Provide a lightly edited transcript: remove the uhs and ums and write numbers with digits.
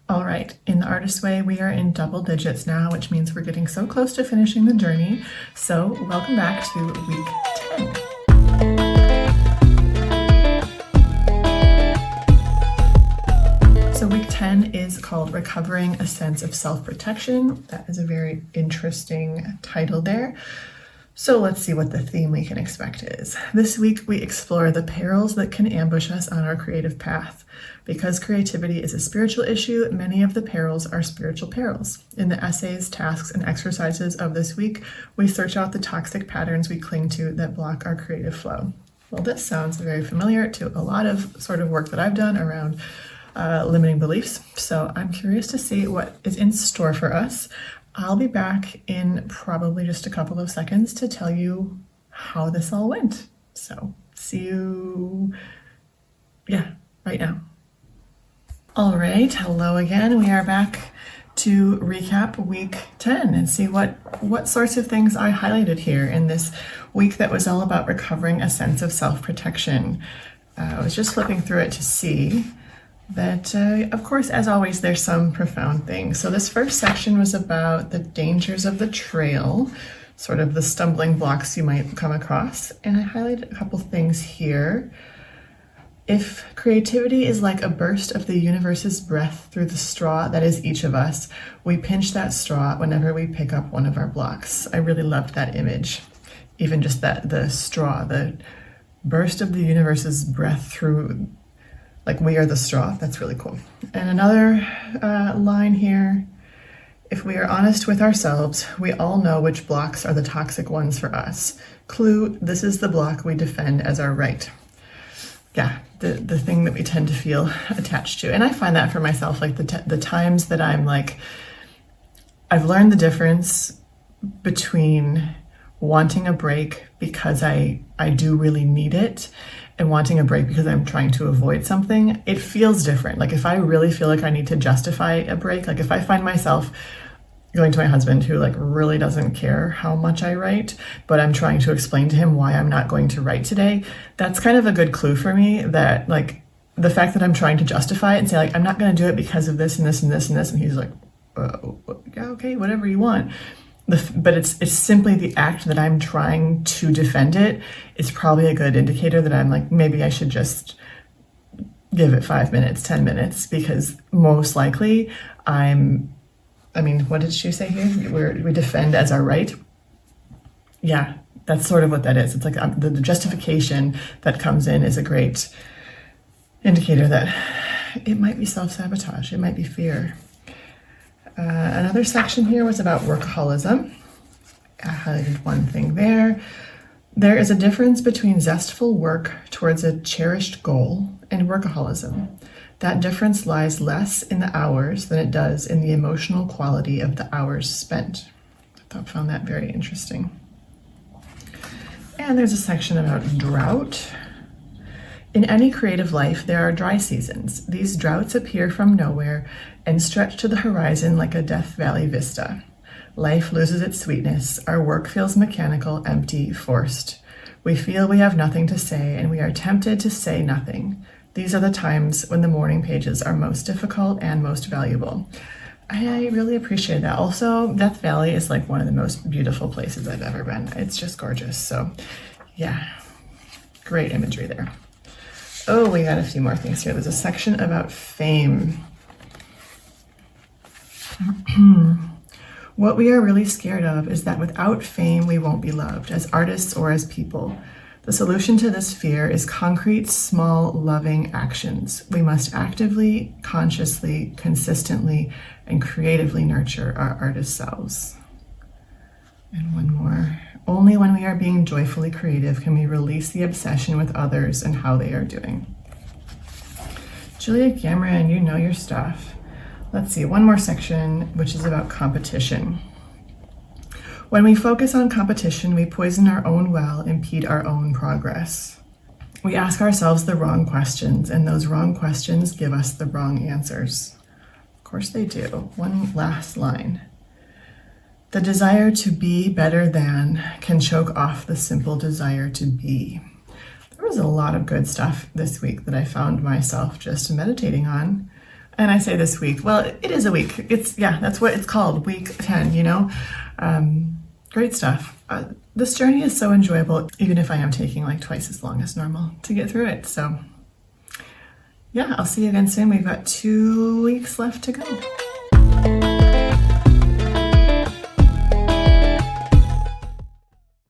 All right, in the artist way, we are in double digits now, which means we're getting so close to finishing the journey. So welcome back to week 10. So week 10 is called Recovering a Sense of Self-Protection. That is a very interesting title there. So let's see what the theme we can expect is. This week, we explore the perils that can ambush us on our creative path. Because creativity is a spiritual issue, many of the perils are spiritual perils. In the essays, tasks, and exercises of this week, we search out the toxic patterns we cling to that block our creative flow. Well, this sounds very familiar to a lot of sort of work that I've done around limiting beliefs. So I'm curious to see what is in store for us. I'll be back in probably just a couple of seconds to tell you how this all went. So see you, right now. All right, hello again. We are back to recap week 10 and see what sorts of things I highlighted here in this week that was all about recovering a sense of self-protection. I was just flipping through it to see that, of course, as always, there's some profound things. So this first section was about the dangers of the trail, sort of the stumbling blocks you might come across. And I highlighted a couple things here. If creativity is like a burst of the universe's breath through the straw that is each of us, we pinch that straw whenever we pick up one of our blocks. I really loved that image. Even just that, the straw, the burst of the universe's breath through, like we are the straw. That's really cool. And another line here, if we are honest with ourselves, we all know which blocks are the toxic ones for us. Clue, this is the block we defend as our right. Yeah, the thing that we tend to feel attached to. And I find that for myself, like the times that I'm like, I've learned the difference between wanting a break because I do really need it and wanting a break because I'm trying to avoid something. It feels different. Like if I really feel like I need to justify a break, like if I find myself going to my husband who like really doesn't care how much I write, but I'm trying to explain to him why I'm not going to write today, that's kind of a good clue for me that like the fact that I'm trying to justify it and say like, I'm not going to do it because of this and this and this and this. And he's like, yeah, okay, whatever you want. But it's simply the act that I'm trying to defend it is probably a good indicator that I'm like, maybe I should just give it 5 minutes, 10 minutes, because most likely what did she say here? We defend as our right. Yeah, that's sort of what that is. It's like the justification that comes in is a great indicator that it might be self-sabotage. It might be fear. Another section here was about workaholism. I highlighted one thing there. There is a difference between zestful work towards a cherished goal and workaholism. That difference lies less in the hours than it does in the emotional quality of the hours spent. I found that very interesting. And there's a section about drought. In any creative life, there are dry seasons. These droughts appear from nowhere and stretch to the horizon like a Death Valley vista. Life loses its sweetness. Our work feels mechanical, empty, forced. We feel we have nothing to say, and we are tempted to say nothing. These are the times when the morning pages are most difficult and most valuable. I really appreciate that. Also, Death Valley is like one of the most beautiful places I've ever been. It's just gorgeous. So yeah, great imagery there. Oh, we got a few more things here. There's a section about fame. What we are really scared of is that without fame, we won't be loved as artists or as people. The solution to this fear is concrete, small, loving actions. We must actively, consciously, consistently, and creatively nurture our artist selves. And one more. Only when we are being joyfully creative can we release the obsession with others and how they are doing. Julia Cameron, you know your stuff. Let's see, one more section, which is about competition. When we focus on competition, we poison our own well, impede our own progress. We ask ourselves the wrong questions, and those wrong questions give us the wrong answers. Of course they do. One last line. The desire to be better than can choke off the simple desire to be. There was a lot of good stuff this week that I found myself just meditating on. And I say this week, well, it is a week. That's what it's called, week 10, you know? Great stuff. This journey is so enjoyable, even if I am taking like twice as long as normal to get through it. So yeah, I'll see you again soon. We've got 2 weeks left to go.